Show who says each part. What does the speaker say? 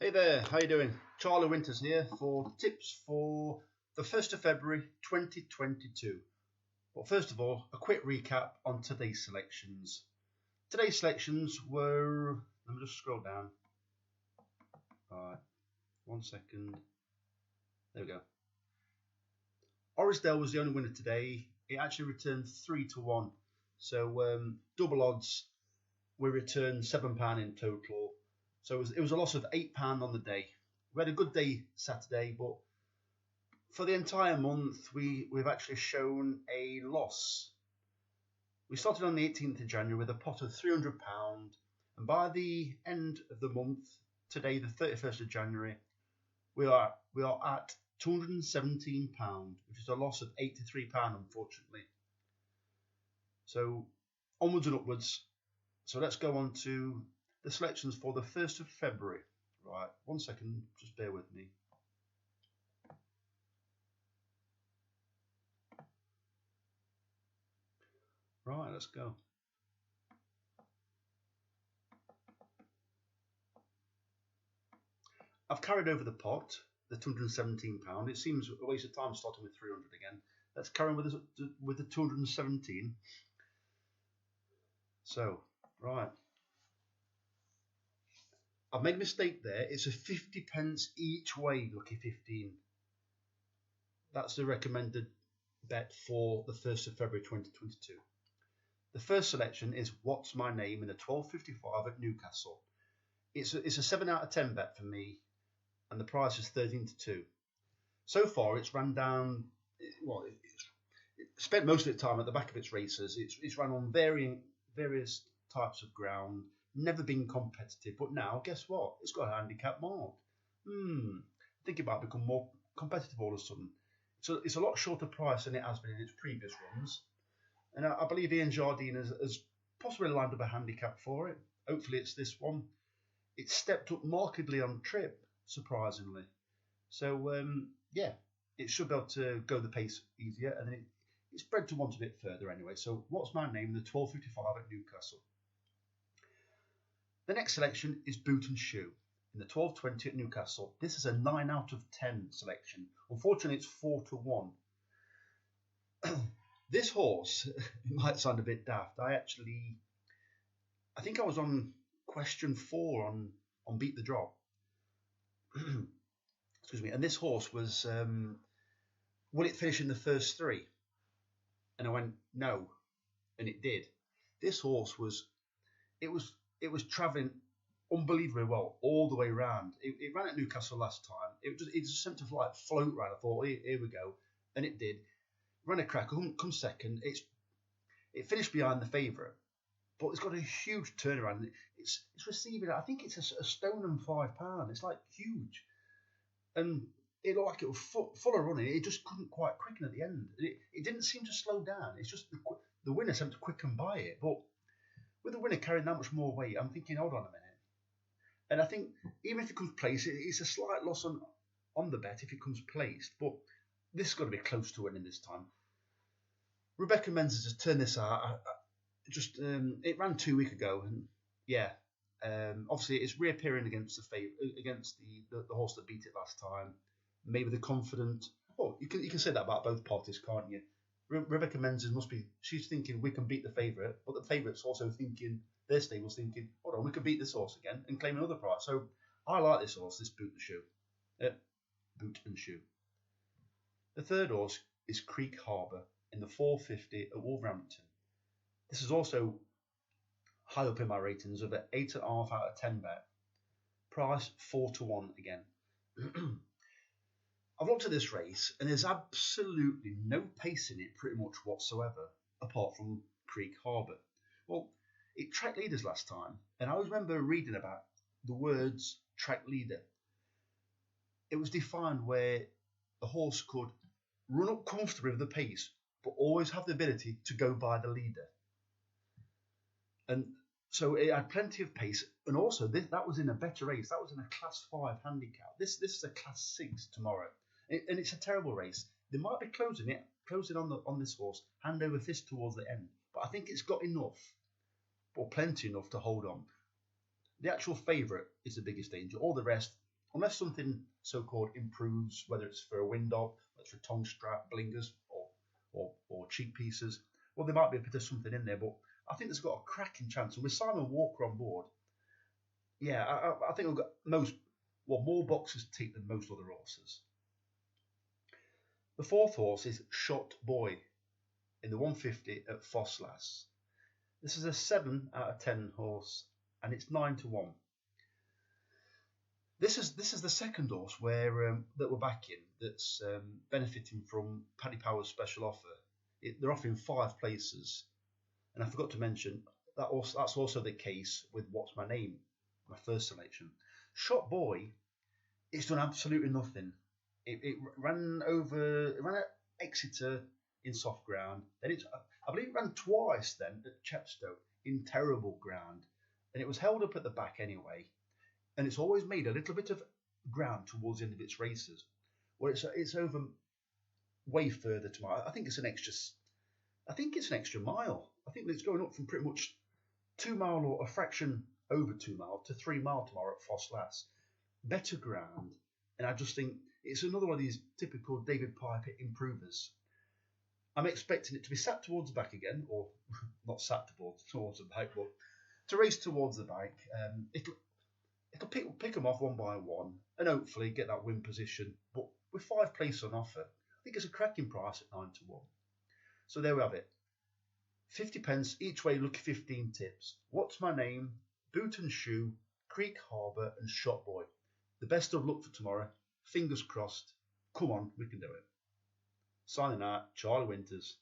Speaker 1: Hey there, how you doing? Charlie Winters here for tips for the 1st of February 2022. But first of all, a quick recap on today's selections. Today's selections were, let me just scroll down. Alright, 1 second. There we go. Orisdale was the only winner today. It actually returned 3-1. So double odds, we returned £7 in total. So it was a loss of £8 on the day. We had a good day Saturday, but for the entire month, we've actually shown a loss. We started on the 18th of January with a pot of £300, and by the end of the month, today, the 31st of January, we are at £217, which is a loss of £83, unfortunately. So onwards and upwards. So let's go on to the selections for the 1st of February. Right, 1 second, just bear with me. Right, let's go. I've carried over the pot, the £217. It seems a waste of time starting with 300 again. Let's carry on with the 217. So, right. I've made a mistake there. It's a 50p each way, lucky 15. That's the recommended bet for the 1st of February 2022. The first selection is What's My Name in the 12.55 at Newcastle. It's a 7 out of 10 bet for me, and the price is 13-2. So far, it's run down. Well, it spent most of its time at the back of its races. It's run on various types of ground. Never been competitive, but now guess what? It's got a handicap mark. I think it might become more competitive all of a sudden. So it's a lot shorter price than it has been in its previous runs, and I believe Ian Jardine has possibly lined up a handicap for it. Hopefully it's this one. It's stepped up markedly on trip, surprisingly. So yeah, it should be able to go the pace easier, and then it's spread to want a bit further anyway. So What's My Name in the 12.55 at Newcastle. The next selection is Boot and Shoe in the 12.20 at Newcastle. This is a 9 out of 10 selection. Unfortunately, it's 4-1. This horse, it might sound a bit daft. I think I was on question 4 on Beat the Drop. Excuse me. And this horse was, will it finish in the first 3? And I went, no. And it did. This horse was travelling unbelievably well all the way around. It ran at Newcastle last time. It just seemed to like float round. I thought, here we go, and it did. Ran a crack. Come second. It finished behind the favourite, but it's got a huge turnaround. It's receiving. I think it's a stone and £5. It's like huge, and it looked like it was full of running. It just couldn't quite quicken at the end. It didn't seem to slow down. It's just the winner seemed to quicken by it, but with the winner carrying that much more weight, I'm thinking, hold on a minute. And I think even if it comes placed, it's a slight loss on the bet if it comes placed. But this has got to be close to winning this time. Rebecca Menzies has turned this out. It ran 2 weeks ago, and yeah, obviously it's reappearing against the horse that beat it last time. Maybe the confident. Oh, you can say that about both parties, can't you? Rebecca Menzies she's thinking we can beat the favourite, but the favourite's also thinking, their stable's thinking, hold on, we can beat this horse again and claim another prize. So I like this horse, this Boot and Shoe. The third horse is Creek Harbour in the 4.50 at Wolverhampton. This is also high up in my ratings of an 8.5 out of 10 bet. Price 4-1 again. I've looked at this race, and there's absolutely no pace in it pretty much whatsoever, apart from Creek Harbour. Well, it tracked leaders last time, and I always remember reading about the words track leader. It was defined where the horse could run up comfortably with the pace, but always have the ability to go by the leader. And so it had plenty of pace, and also that was in a better race. That was in a Class 5 handicap. This is a Class 6 tomorrow. And it's a terrible race. They might be closing on this horse, hand over fist towards the end. But I think it's got enough, or plenty enough, to hold on. The actual favourite is the biggest danger. All the rest, unless something so-called improves, whether it's for a wind up, whether it's for tongue strap, blingers, or cheek pieces. Well, there might be a bit of something in there, but I think it's got a cracking chance. And with Simon Walker on board, yeah, I think we've got more boxes to tick than most other horses. The fourth horse is Shot Boy in the 150 at Fosslas. This is a 7 out of 10 horse, and it's 9-1. This is the second horse that we're backing that's benefiting from Paddy Power's special offer. They're offering 5 places, and I forgot to mention that's also the case with What's My Name, my first selection. Shot Boy, it's done absolutely nothing. It ran at Exeter in soft ground. Then I believe it ran twice then at Chepstow in terrible ground, and it was held up at the back anyway. And it's always made a little bit of ground towards the end of its races, where it's over way further tomorrow. I think it's an extra mile. I think it's going up from pretty much 2 mile or a fraction over 2 mile to 3 mile tomorrow at Fosslas. Better ground, and I just think it's another one of these typical David Piper improvers. I'm expecting it to be sat towards the back again, or not sat towards the back, but to race towards the back. It'll pick them off one by one and hopefully get that win position. But with 5 places on offer, I think it's a cracking price at 9-1. So there we have it. 50 pence each way, lucky 15 tips. What's My Name, Boot and Shoe, Creek Harbour, and Shot Boy. The best of luck for tomorrow. Fingers crossed. Come on, we can do it. Signing out, Charlie Winters.